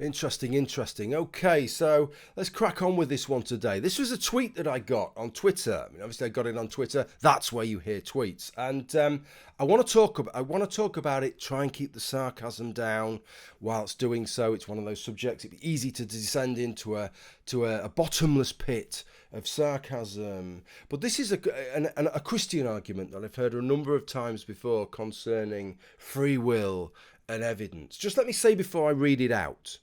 Interesting, interesting. Okay, so let's crack on with this one today. This was a tweet that I got on Twitter. I mean, obviously, I got it on Twitter. That's where you hear tweets, and I want to talk about. I want to talk about it. Try and keep the sarcasm down whilst doing so. It's one of those subjects. It'd be easy to descend into a bottomless pit of sarcasm. But this is a Christian argument that I've heard a number of times before concerning free will and evidence. Just let me say before I read it out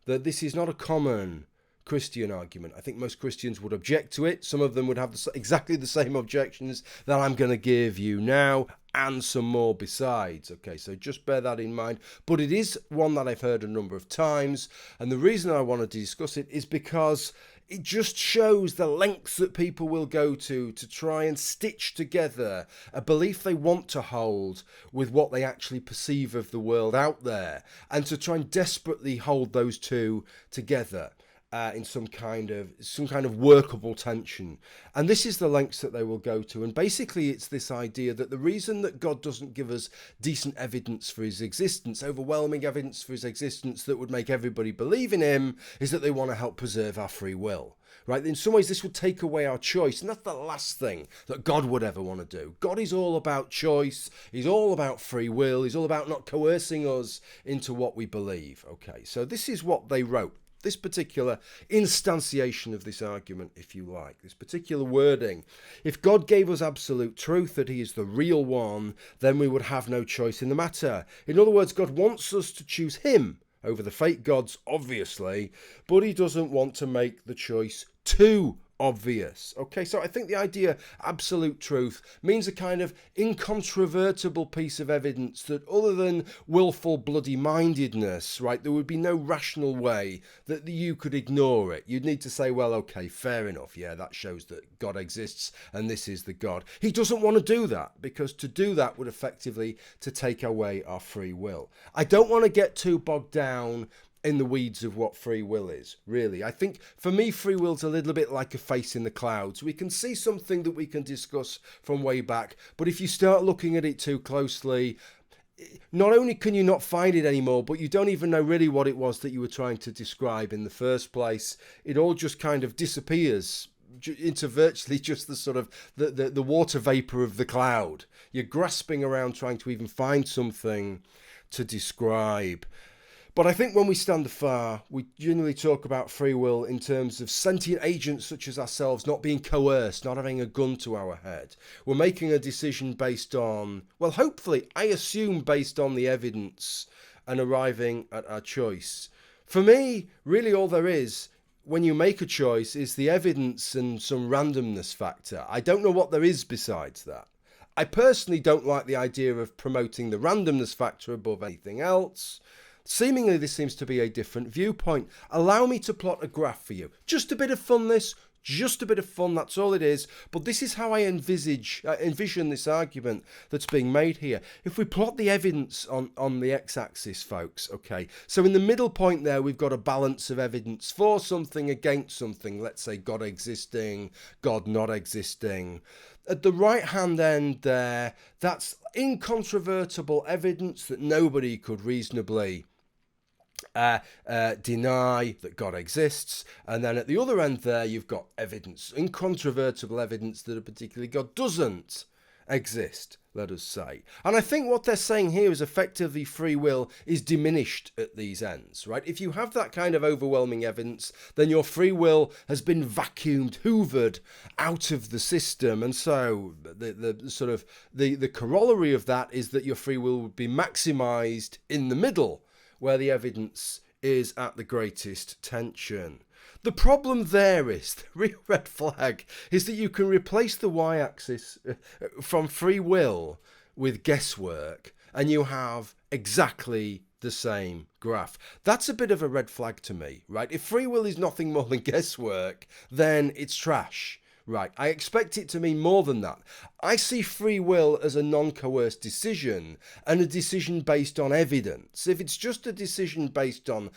that this is not a common Christian argument. I think most Christians would object to it. Some of them would have exactly the same objections that I'm going to give you now, and some more besides. Okay, so just bear that in mind. But it is one that I've heard a number of times, and the reason I wanted to discuss it is because it just shows the lengths that people will go to try and stitch together a belief they want to hold with what they actually perceive of the world out there, and to try and desperately hold those two together in some kind of workable tension. And this is the lengths that they will go to. And basically it's this idea that the reason that God doesn't give us decent evidence for his existence, overwhelming evidence for his existence that would make everybody believe in him, is that they want to help preserve our free will. Right? In some ways, this would take away our choice, and that's the last thing that God would ever want to do. God is all about choice. He's all about free will. He's all about not coercing us into what we believe. Okay, so this is what they wrote. This particular instantiation of this argument, if you like, this particular wording. If God gave us absolute truth, that he is the real one, then we would have no choice in the matter. In other words, God wants us to choose him over the fake gods, obviously, but he doesn't want to make the choice too obvious. Okay, so I think the idea absolute truth means a kind of incontrovertible piece of evidence that other than willful bloody mindedness, right, there would be no rational way that you could ignore it. You'd need to say, well, okay, fair enough, yeah, that shows that God exists and this is the God. He doesn't want to do that, because to do that would effectively to take away our free will. I don't want to get too bogged down in the weeds of what free will is, really. I think for me, free will's a little bit like a face in the clouds. We can see something that we can discuss from way back, but if you start looking at it too closely, not only can you not find it anymore, but you don't even know really what it was that you were trying to describe in the first place. It all just kind of disappears into virtually just the sort of the water vapor of the cloud. You're grasping around trying to even find something to describe. But I think when we stand afar, we generally talk about free will in terms of sentient agents such as ourselves not being coerced, not having a gun to our head. We're making a decision based on, well, hopefully, I assume based on the evidence and arriving at our choice. For me, really all there is when you make a choice is the evidence and some randomness factor. I don't know what there is besides that. I personally don't like the idea of promoting the randomness factor above anything else. Seemingly, this seems to be a different viewpoint. Allow me to plot a graph for you. Just a bit of fun, just a bit of fun, that's all it is. But this is how I envision this argument that's being made here. If we plot the evidence on the x-axis, folks, okay, so in the middle point there, we've got a balance of evidence for something against something. Let's say God existing, God not existing. At the right-hand end there, that's incontrovertible evidence that nobody could reasonably deny that God exists. And then at the other end there, you've got evidence, incontrovertible evidence that a particular God doesn't exist, let us say. And I think what they're saying here is effectively free will is diminished at these ends, right? If you have that kind of overwhelming evidence, then your free will has been vacuumed, hoovered out of the system. And so the corollary of that is that your free will would be maximized in the middle, where the evidence is at the greatest tension. The problem there is, the real red flag, is that you can replace the y-axis from free will with guesswork, and you have exactly the same graph. That's a bit of a red flag to me, right? If free will is nothing more than guesswork, then it's trash. Right, I expect it to mean more than that. I see free will as a non-coerced decision and a decision based on evidence. If it's just a decision based on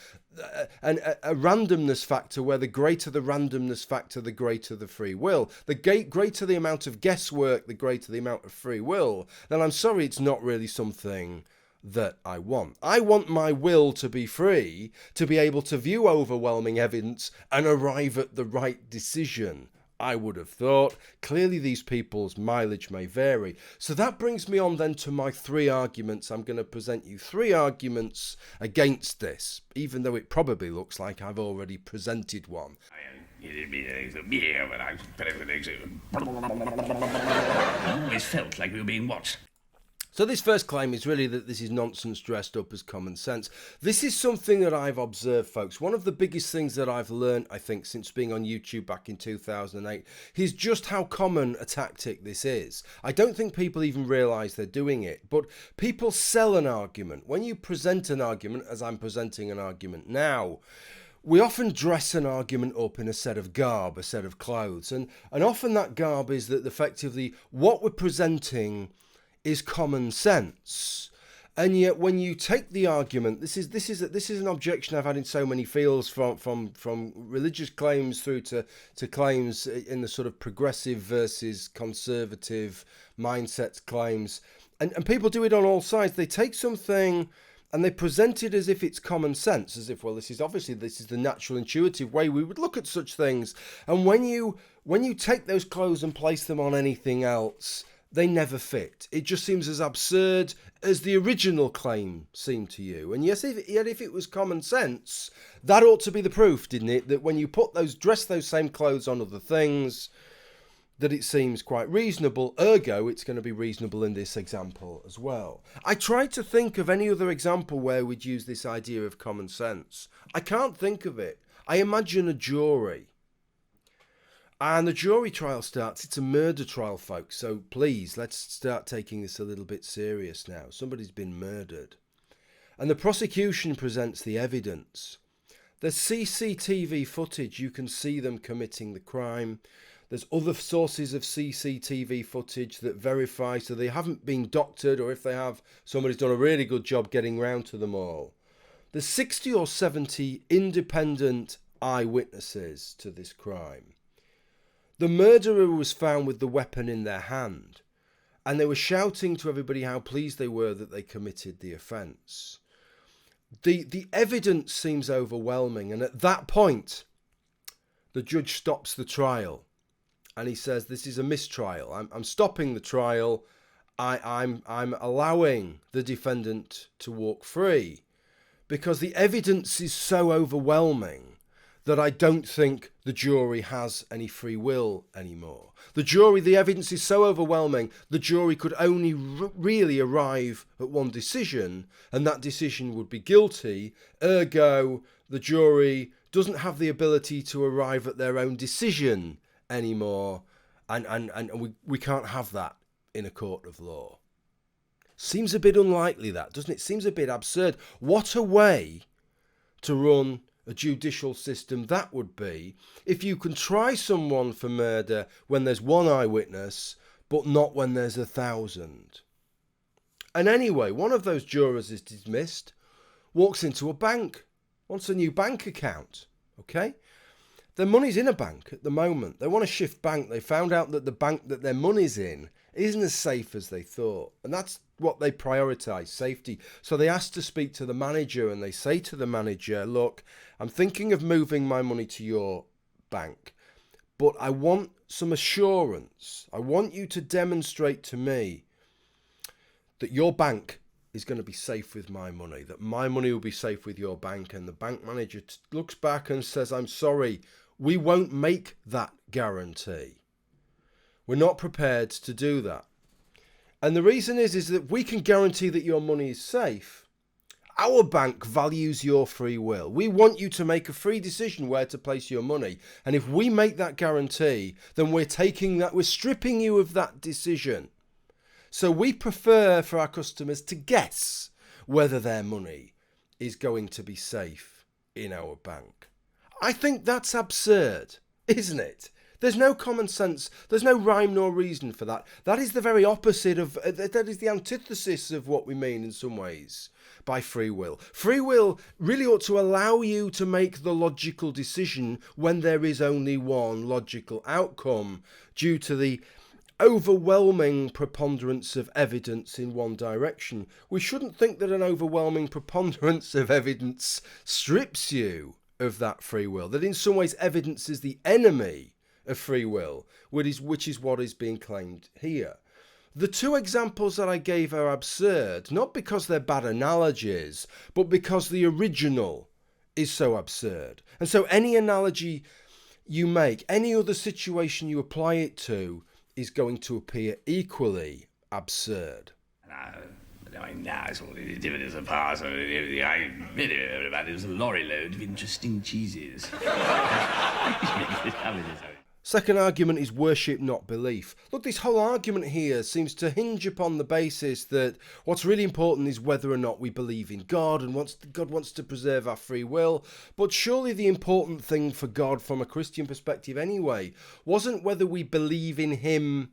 a randomness factor, where the greater the randomness factor, the greater the free will, the greater the amount of guesswork, the greater the amount of free will, then I'm sorry, it's not really something that I want. I want my will to be free, to be able to view overwhelming evidence and arrive at the right decision, I would have thought. Clearly, these people's mileage may vary. So that brings me on then to my three arguments. I'm going to present you three arguments against this, even though it probably looks like I've already presented one. Always felt like we were being watched. So this first claim is really that this is nonsense dressed up as common sense. This is something that I've observed, folks. One of the biggest things that I've learned, I think, since being on YouTube back in 2008 is just how common a tactic this is. I don't think people even realise they're doing it, but people sell an argument. When you present an argument, as I'm presenting an argument now, we often dress an argument up in a set of garb, a set of clothes, and often that garb is that effectively what we're presenting is common sense. And yet when you take the argument, this is an objection I've had in so many fields, from religious claims through to claims in the sort of progressive versus conservative mindset claims, and people do it on all sides. They take something and they present it as if it's common sense, as if, well, this is the natural, intuitive way we would look at such things. And when you take those clothes and place them on anything else, they never fit. It just seems as absurd as the original claim seemed to you. And yes, yet if it was common sense, that ought to be the proof, didn't it? That when you dress those same clothes on other things, that it seems quite reasonable. Ergo, it's going to be reasonable in this example as well. I tried to think of any other example where we'd use this idea of common sense. I can't think of it. I imagine a jury. And the jury trial starts. It's a murder trial, folks. So please, let's start taking this a little bit serious now. Somebody's been murdered. And the prosecution presents the evidence. There's CCTV footage. You can see them committing the crime. There's other sources of CCTV footage that verify, so they haven't been doctored, or if they have, somebody's done a really good job getting round to them all. There's 60 or 70 independent eyewitnesses to this crime. The murderer was found with the weapon in their hand, and they were shouting to everybody how pleased they were that they committed the offence. The evidence seems overwhelming, and at that point, the judge stops the trial, and he says, "This is a mistrial. I'm stopping the trial. I'm allowing the defendant to walk free, because the evidence is so overwhelming that I don't think the jury has any free will anymore. The evidence is so overwhelming, the jury could only really arrive at one decision, and that decision would be guilty. Ergo, the jury doesn't have the ability to arrive at their own decision anymore, and we can't have that in a court of law." Seems a bit unlikely, that, doesn't it? Seems a bit absurd. What a way to run a judicial system that would be, if you can try someone for murder when there's one eyewitness, but not when there's 1,000. And anyway, one of those jurors is dismissed, walks into a bank, wants a new bank account, okay? Their money's in a bank at the moment. They want to shift bank. They found out that the bank that their money's in isn't as safe as they thought. And that's what they prioritise, safety. So they ask to speak to the manager, and they say to the manager, "Look, I'm thinking of moving my money to your bank, but I want some assurance. I want you to demonstrate to me that your bank is going to be safe with my money, that my money will be safe with your bank." And the bank manager looks back and says, "I'm sorry, we won't make that guarantee. We're not prepared to do that. And the reason is that we can guarantee that your money is safe. Our bank values your free will. We want you to make a free decision where to place your money. And if we make that guarantee, then we're stripping you of that decision. So we prefer for our customers to guess whether their money is going to be safe in our bank." I think that's absurd, isn't it? There's no common sense. There's no rhyme nor reason for that. That is the very opposite of, that is the antithesis of what we mean in some ways by free will. Free will really ought to allow you to make the logical decision when there is only one logical outcome, due to the overwhelming preponderance of evidence in one direction. We shouldn't think that an overwhelming preponderance of evidence strips you of that free will, that in some ways evidence is the enemy of free will, which is what is being claimed here. The two examples that I gave are absurd, not because they're bad analogies, but because the original is so absurd. And so any analogy you make, any other situation you apply it to, is going to appear equally absurd. Now it's all the dividends of past. There's a lorry load of interesting cheeses. Second argument is worship, not belief. Look, this whole argument here seems to hinge upon the basis that what's really important is whether or not we believe in God, and God wants to preserve our free will. But surely the important thing for God from a Christian perspective anyway wasn't whether we believe in him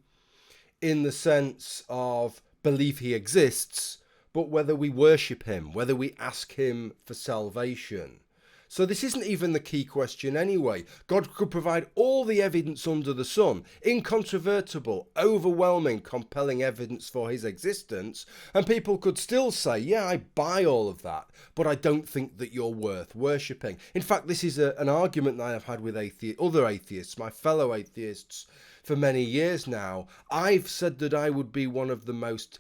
in the sense of believe he exists, but whether we worship him, whether we ask him for salvation. So this isn't even the key question anyway. God could provide all the evidence under the sun, incontrovertible, overwhelming, compelling evidence for his existence, and people could still say, yeah, I buy all of that, but I don't think that you're worth worshipping. In fact, this is an argument that I've had with other atheists, my fellow atheists, for many years now. I've said that I would be one of the most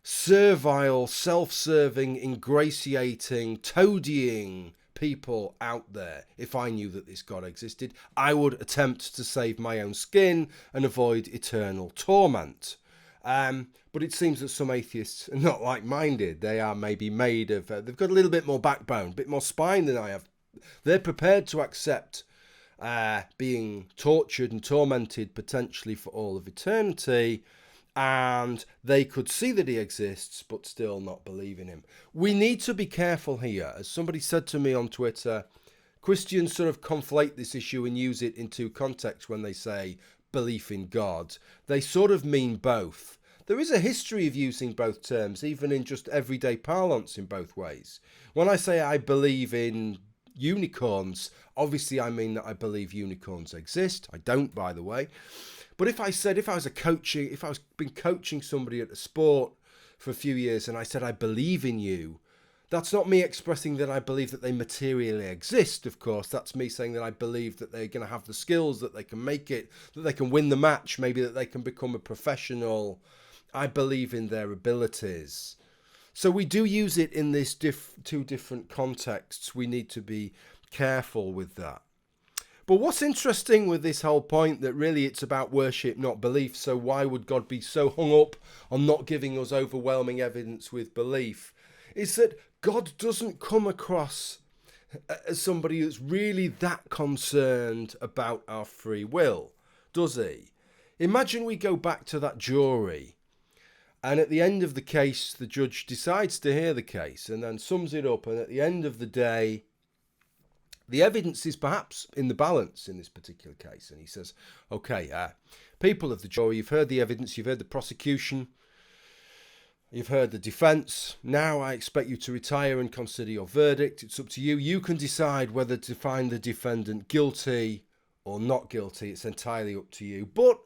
servile, self-serving, ingratiating, toadying people out there. If I knew that this God existed, I would attempt to save my own skin and avoid eternal torment. But it seems that some atheists are not like-minded. They are maybe made of, they've got a little bit more backbone, a bit more spine than I have. They're prepared to accept being tortured and tormented potentially for all of eternity, and they could see that he exists but still not believe in him. We need to be careful here. As somebody said to me on Twitter, Christians sort of conflate this issue and use it in two contexts when they say belief in God. They sort of mean both. There is a history of using both terms, even in just everyday parlance in both ways. When I say I believe in unicorns, obviously I mean that I believe unicorns exist. I don't, by the way. But if I was been coaching somebody at a sport for a few years and I said I believe in you, that's not me expressing that I believe that they materially exist, of course. That's me saying that I believe that they're going to have the skills, that they can make it, that they can win the match, maybe that they can become a professional. I believe in their abilities. So we do use it in these two different contexts. We need to be careful with that. But what's interesting with this whole point that really it's about worship, not belief. So why would God be so hung up on not giving us overwhelming evidence with belief? Is that God doesn't come across as somebody that's really that concerned about our free will, does he? Imagine we go back to that jury, and at the end of the case, the judge decides to hear the case and then sums it up, and at the end of the day, the evidence is perhaps in the balance in this particular case. And he says, okay, people of the jury, you've heard the evidence, you've heard the prosecution, you've heard the defence. Now I expect you to retire and consider your verdict. It's up to you. You can decide whether to find the defendant guilty or not guilty. It's entirely up to you. But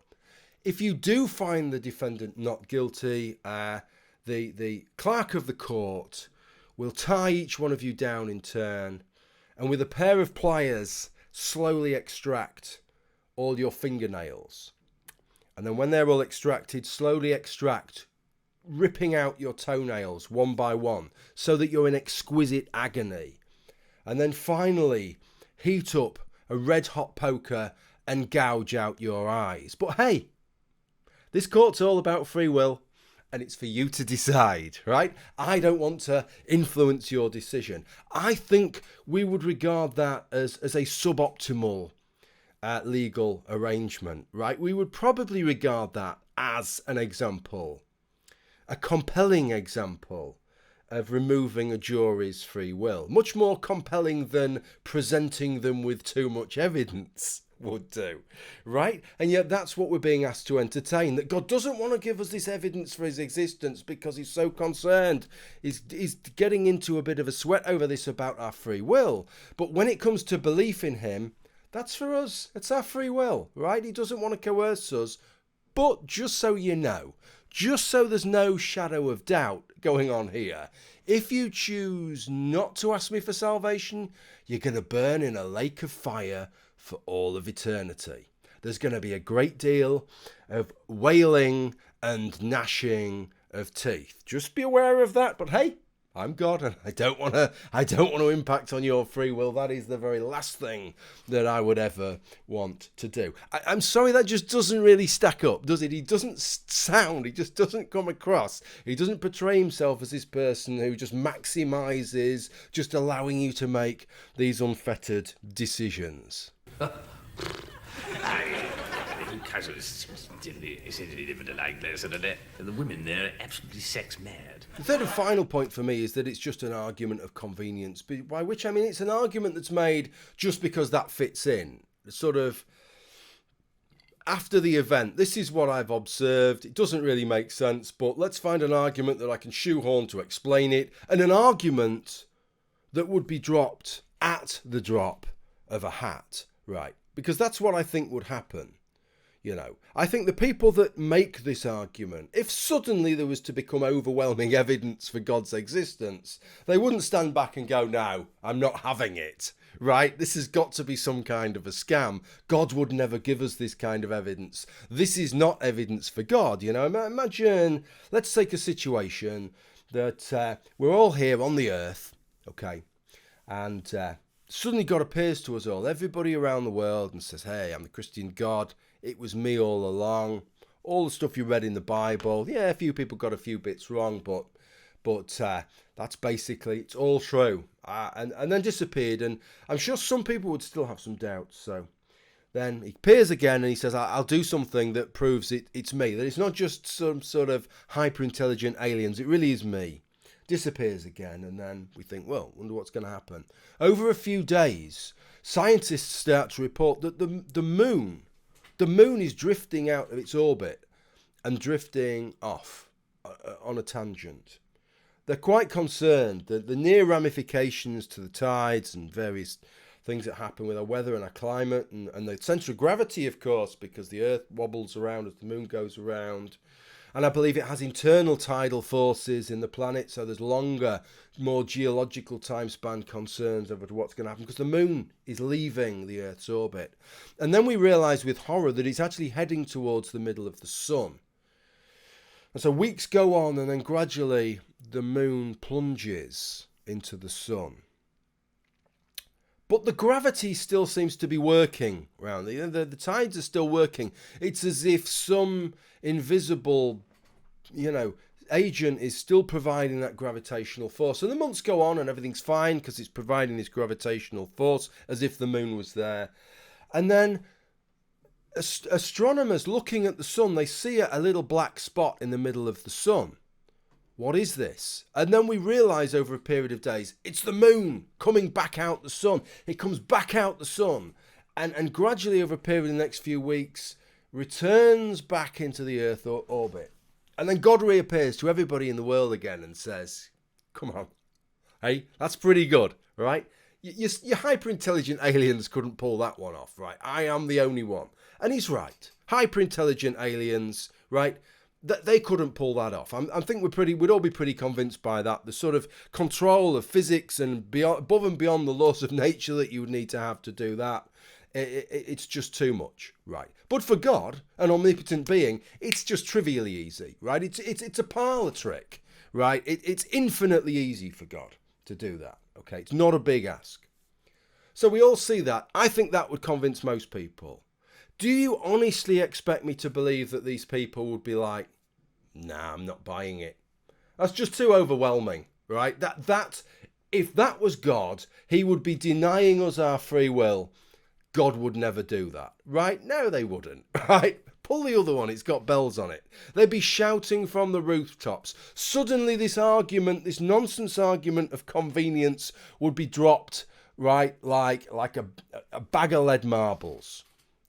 if you do find the defendant not guilty, the clerk of the court will tie each one of you down in turn, and with a pair of pliers, slowly extract all your fingernails. And then when they're all extracted, slowly extract, ripping out your toenails one by one, so that you're in exquisite agony. And then finally, heat up a red-hot poker and gouge out your eyes. But hey, this court's all about free will, and it's for you to decide, right? I don't want to influence your decision. I think we would regard that as a suboptimal legal arrangement, right? We would probably regard that as an example, a compelling example of removing a jury's free will. Much more compelling than presenting them with too much evidence would do, right? And yet that's what we're being asked to entertain, that God doesn't want to give us this evidence for his existence because he's so concerned. He's getting into a bit of a sweat over this about our free will. But when it comes to belief in him, that's for us. It's our free will, right? He doesn't want to coerce us, But just so you know, just so there's no shadow of doubt going on here, if you choose not to ask me for salvation, you're going to burn in a lake of fire for all of eternity. There's going to be a great deal of wailing and gnashing of teeth. Just be aware of that. But hey, I'm God, and I don't want to impact on your free will. That is the very last thing that I would ever want to do. I'm sorry, that just doesn't really stack up, does it? He just doesn't come across. He doesn't portray himself as this person who just maximizes, just allowing you to make these unfettered decisions. Essentially different like this, and the women there are absolutely sex mad. The third and final point for me is that it's just an argument of convenience, by which I mean it's an argument that's made just because that fits in. Sort of after the event, this is what I've observed. It doesn't really make sense, but let's find an argument that I can shoehorn to explain it, and an argument that would be dropped at the drop of a hat, right? Because that's what I think would happen. You know, I think the people that make this argument, if suddenly there was to become overwhelming evidence for God's existence, they wouldn't stand back and go, no, I'm not having it, right? This has got to be some kind of a scam. God would never give us this kind of evidence. This is not evidence for God, you know. Imagine, let's take a situation that we're all here on the earth, okay, and suddenly God appears to us all, everybody around the world, and says, hey, I'm the Christian God. It was me all along. All the stuff you read in the Bible. Yeah, a few people got a few bits wrong, but that's basically, it's all true. And then disappeared. And I'm sure some people would still have some doubts. So then he appears again and he says, I'll do something that proves it's me. That it's not just some sort of hyper-intelligent aliens. It really is me. Disappears again. And then we think, well, wonder what's going to happen. Over a few days, scientists start to report that the moon is drifting out of its orbit and drifting off on a tangent. They're quite concerned that the near ramifications to the tides and various things that happen with our weather and our climate and the centre of gravity, of course, because the Earth wobbles around as the moon goes around. And I believe it has internal tidal forces in the planet, so there's longer, more geological time span concerns over what's going to happen because the moon is leaving the Earth's orbit. And then we realise with horror that it's actually heading towards the middle of the sun. And so weeks go on and then gradually the moon plunges into the sun. But the gravity still seems to be working around. The tides are still working. It's as if some invisible, agent is still providing that gravitational force. And the months go on and everything's fine because it's providing this gravitational force as if the moon was there. And then astronomers looking at the sun, they see a little black spot in the middle of the sun. What is this? And then we realise over a period of days, it's the moon coming back out the sun. It comes back out the sun and gradually over a period of the next few weeks returns back into the Earth orbit. And then God reappears to everybody in the world again and says, come on, hey, that's pretty good, right? Your hyper-intelligent aliens couldn't pull that one off, right? I am the only one. And he's right. Hyper-intelligent aliens, right? They couldn't pull that off. I think we'd all be pretty convinced by that. The sort of control of physics and above and beyond the laws of nature that you would need to have to do that, it's just too much, right? But for God, an omnipotent being, it's just trivially easy, right? It's a parlor trick, right? It's infinitely easy for God to do that, okay? It's not a big ask. So we all see that. I think that would convince most people. Do you honestly expect me to believe that these people would be like, nah, I'm not buying it? That's just too overwhelming, right? That if that was God, he would be denying us our free will. God would never do that, right? No, they wouldn't, right? Pull the other one, it's got bells on it. They'd be shouting from the rooftops. Suddenly this argument, this nonsense argument of convenience would be dropped, right? Like a bag of lead marbles.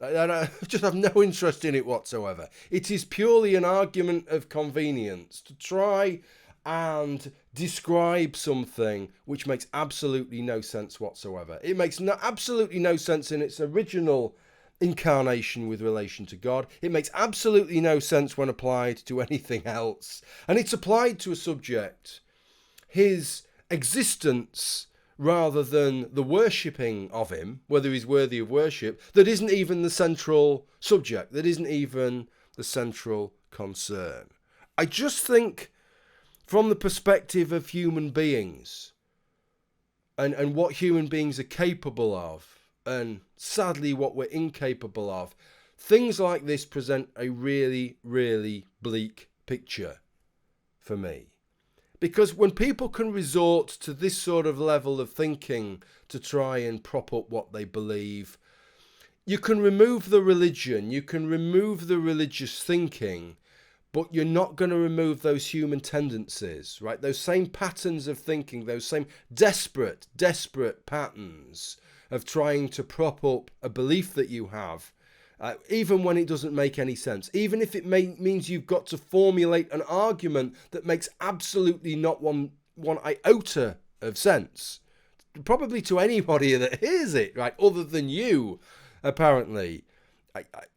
I just have no interest in it whatsoever. It is purely an argument of convenience to try and describe something which makes absolutely no sense whatsoever. It makes absolutely no sense in its original incarnation with relation to God. It makes absolutely no sense when applied to anything else. And it's applied to a subject, his existence, rather than the worshipping of him, whether he's worthy of worship, that isn't even the central subject, that isn't even the central concern. I just think from the perspective of human beings and what human beings are capable of, and sadly what we're incapable of, things like this present a really, really bleak picture for me. Because when people can resort to this sort of level of thinking to try and prop up what they believe, you can remove the religion, you can remove the religious thinking, but you're not going to remove those human tendencies, right? Those same patterns of thinking, those same desperate patterns of trying to prop up a belief that you have, even when it doesn't make any sense, even if it means you've got to formulate an argument that makes absolutely not one iota of sense, probably to anybody that hears it, right, other than you, apparently.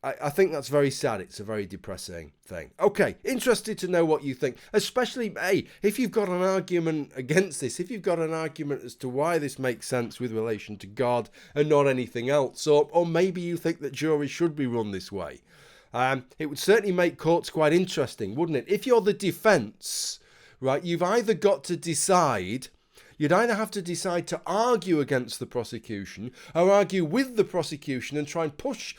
I think that's very sad. It's a very depressing thing. Okay, interested to know what you think, especially, hey, if you've got an argument against this, if you've got an argument as to why this makes sense with relation to God and not anything else, or maybe you think that juries should be run this way. It would certainly make courts quite interesting, wouldn't it? If you're the defence, right, you've either got to decide... You'd either have to decide to argue against the prosecution or argue with the prosecution and try and push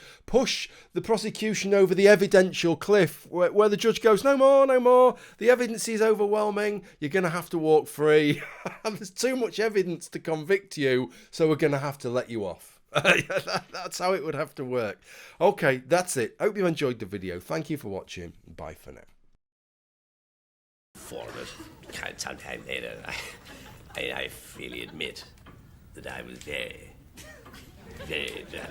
the prosecution over the evidential cliff where the judge goes, no more, the evidence is overwhelming, you're going to have to walk free. There's too much evidence to convict you, so we're going to have to let you off. That's how it would have to work. Okay, that's it. Hope you enjoyed the video. Thank you for watching. Bye for now. For it, sometime later, I freely admit that I was very, very drunk.